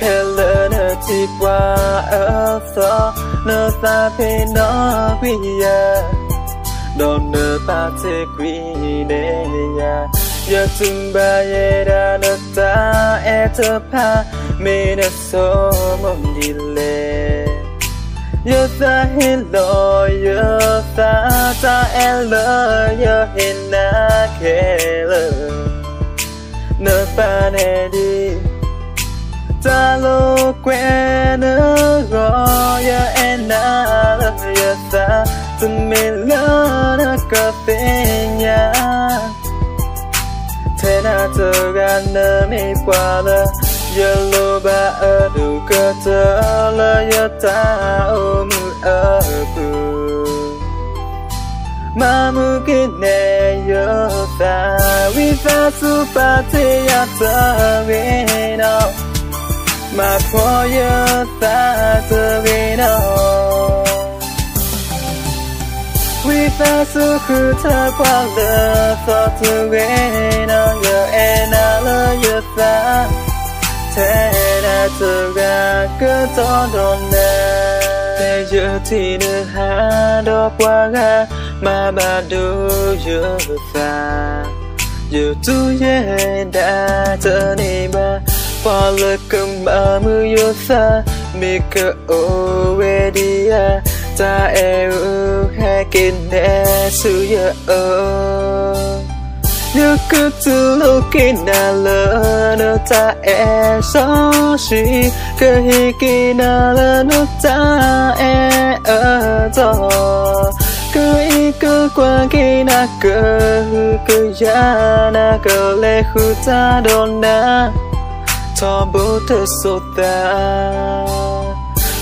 lỡ nợ chỉ qua ở đó nợ ta phải nó quý ya đòn nợ ta sẽ quý để ya giờ từng ba ye đã nợ ta thơ pa mê nợ số mong đi lệ giờ ta hin lo giờ ta lỡ giờ hin na kể lỡ nợ pa nè đi ta lo quen nữa gọi giờ em đã lỡ giờ ta từng mình lỡ nó cà phê nhà thế nào từ gan nỡ mi qua lỡ giờ lo ba ở đủ cơ tơ lỡ giờ ta ôm ở bờ mà mưa kia nè giờ ta vì ta su pa thế ya ta về nào mà khó giờ ta trở về đâu vì ta sự cứ thở qua lỡ ta trở về đâu giờ em đã lỡ giờ ta thế đã trở ra cứ to đồn nè thế giờ thì nữa ha đó qua ga mà bà đâu giờ ta giờ tôi đã trở nên bà qua lời cầm ba mươi yo sa mi cơ ô về đi à ta hai kinh nè sự nhớ cứ từ lúc kia na lỡ nó ta sao xí cơ hi kia na lỡ nó ta ở đó cứ qua kia na cơ ya na cơ lệ khu ta đồn na thọ bố thơ sô ta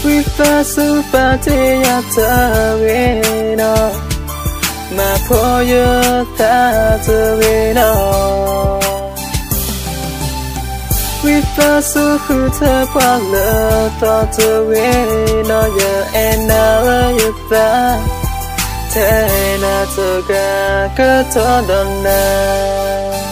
vì phá sư phá thế ya ta về nó mà phó yơ ta trở về nó vì phá sư khứ thơ qua lỡ ta trở về nó giờ em nào lỡ yơ ta thế nào trở ra cơ thọ đòn nào